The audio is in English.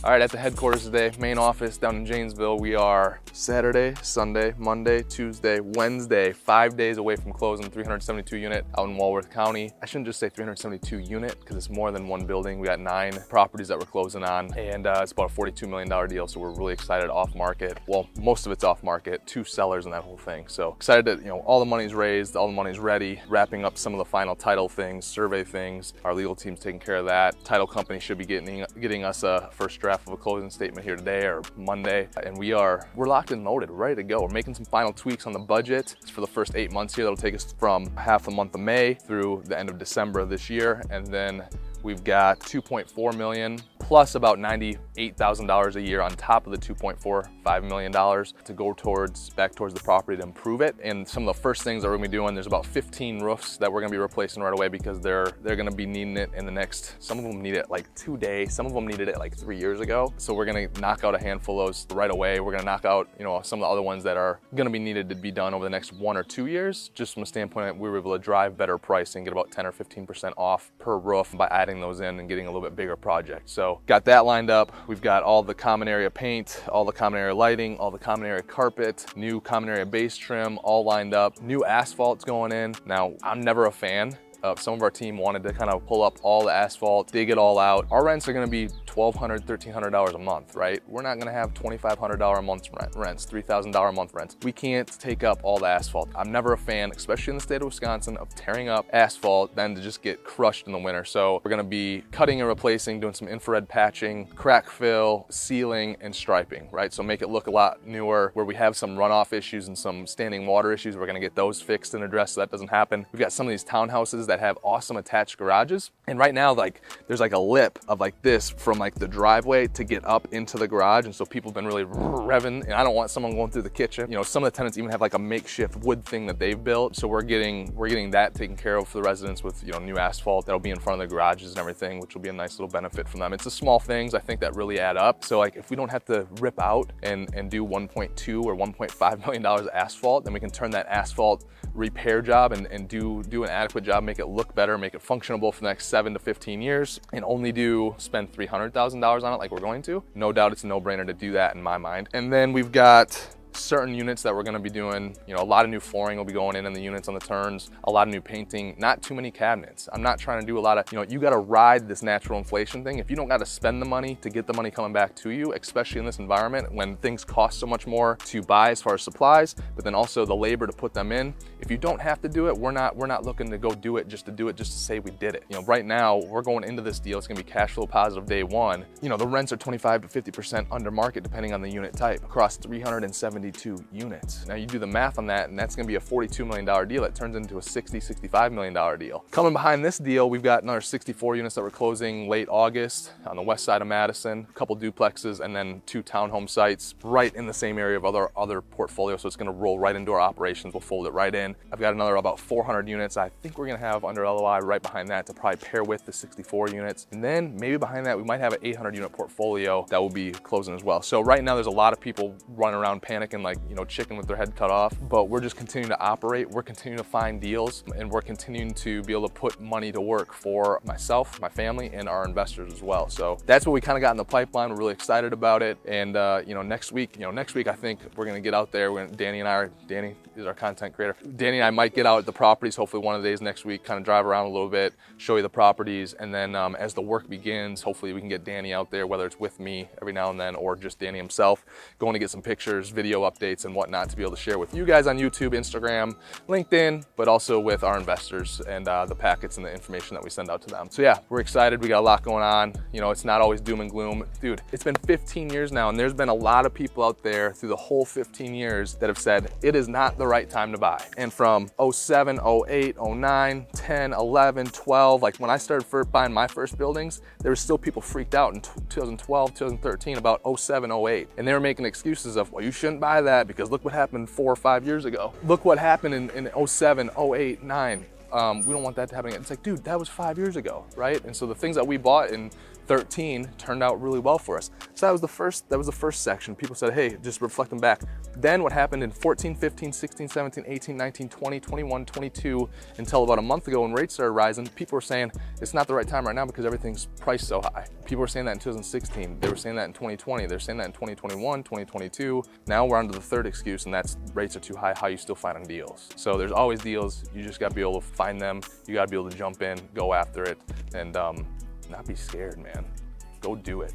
All right, at the headquarters today, main office down in Janesville. We are Saturday, Sunday, Monday, Tuesday, Wednesday, 5 days away from closing 372 unit out in Walworth County. I shouldn't just say 372 unit because it's more than one building. We got 9 properties that we're closing on, and it's about a $42 million deal. So we're really excited. Off market. Well, most of it's off market. 2 sellers in that whole thing. So excited that, all the money's raised, all the money's ready. Wrapping up some of the final title things, survey things. Our legal team's taking care of that. Title company should be getting us a first draft of a closing statement here today or Monday, and we're locked and loaded, ready to go. We're making some final tweaks on the budget. It's for the first 8 months here. That'll take us from half the month of May through the end of December of this year, and then we've got $2.4 million plus about $98,000 a year on top of the $2.45 million to go back towards the property to improve it. And some of the first things that we're gonna be doing, there's about 15 roofs that we're gonna be replacing right away because they're gonna be needing it in the next, some of them need it like 2 days, some of them needed it like 3 years ago. So we're gonna knock out a handful of those right away. We're gonna knock out, some of the other ones that are gonna be needed to be done over the next 1 or 2 years, just from a standpoint that we were able to drive better pricing, get about 10 or 15% off per roof by adding those in and getting a little bit bigger project. So got that lined up. We've got all the common area paint, all the common area lighting, all the common area carpet, new common area base trim, all lined up. New asphalt's going in. Now, I'm never a fan. Some of our team wanted to kind of pull up all the asphalt, dig it all out. Our rents are gonna be $1,200, $1,300 a month, right? We're not gonna have $2,500 a month rents, $3,000 a month rents. We can't take up all the asphalt. I'm never a fan, especially in the state of Wisconsin, of tearing up asphalt then to just get crushed in the winter. So we're gonna be cutting and replacing, doing some infrared patching, crack fill, sealing, and striping, right? So make it look a lot newer. Where we have some runoff issues and some standing water issues, we're gonna get those fixed and addressed so that doesn't happen. We've got some of these townhouses that have awesome attached garages. And right now, there's like a lip of like this from like the driveway to get up into the garage. And so people have been really revving, and I don't want someone going through the kitchen. Some of the tenants even have like a makeshift wood thing that they've built. So we're getting that taken care of for the residents with, new asphalt that'll be in front of the garages and everything, which will be a nice little benefit from them. It's the small things I think that really add up. So like if we don't have to rip out and do 1.2 or $1.5 million of asphalt, then we can turn that asphalt repair job and do an adequate job, make it look better, make it functionable for the next 7 to 15 years, and only spend $300,000 on it like we're going to. No doubt it's a no-brainer to do that in my mind. And then we've got certain units that we're going to be doing, a lot of new flooring will be going in the units on the turns, a lot of new painting, not too many cabinets. I'm not trying to do a lot of, you got to ride this natural inflation thing. If you don't got to spend the money to get the money coming back to you, especially in this environment when things cost so much more to buy as far as supplies, but then also the labor to put them in. If you don't have to do it, we're not looking to go do it just to say we did it. Right now we're going into this deal, it's going to be cash flow positive day one. The rents are 25 to 50% under market depending on the unit type across 372 units. Now you do the math on that, and that's going to be a $42 million deal. It turns into a $65 million deal. Coming behind this deal, we've got another 64 units that we're closing late August on the west side of Madison, a couple duplexes, and then 2 townhome sites right in the same area of other portfolios. So it's going to roll right into our operations. We'll fold it right in. I've got another about 400 units I think we're going to have under LOI right behind that to probably pair with the 64 units. And then maybe behind that, we might have an 800 unit portfolio that will be closing as well. So right now there's a lot of people running around panicking like, chicken with their head cut off, but we're just continuing to operate. We're continuing to find deals, and we're continuing to be able to put money to work for myself, my family, and our investors as well. So that's what we kind of got in the pipeline. We're really excited about it. And next week I think we're going to get out there. Danny is our content creator. Danny and I might get out at the properties hopefully one of the days next week, kind of drive around a little bit, show you the properties, and then as the work begins, hopefully we can get Danny out there, whether it's with me every now and then or just Danny himself, going to get some pictures, video updates, and whatnot to be able to share with you guys on YouTube, Instagram, LinkedIn, but also with our investors and the packets and the information that we send out to them. So yeah, we're excited. We got a lot going on. It's not always doom and gloom. Dude, it's been 15 years now, and there's been a lot of people out there through the whole 15 years that have said it is not the right time to buy. And from 07, 08, 09, 10, 11, 12, like when I started buying my first buildings, there were still people freaked out in 2012, 2013 about 07, 08. And they were making excuses of, well, you shouldn't buy that because look what happened 4 or 5 years ago. Look what happened in 07, 08, 9. We don't want that to happen again. It's like, dude, that was 5 years ago, right? And so the things that we bought in 13 turned out really well for us. So that was the first section. People said, hey, just reflecting back. Then what happened in 14, 15, 16, 17, 18, 19, 20, 21, 22, until about a month ago when rates started rising, people were saying it's not the right time right now because everything's priced so high. People were saying that in 2016. They were saying that in 2020. They're saying that in 2021, 2022. Now we're on to the third excuse, and that's rates are too high. How are you still finding deals? So there's always deals. You just got to be able to find them. You got to be able to jump in, go after it, and not be scared, man. Go do it.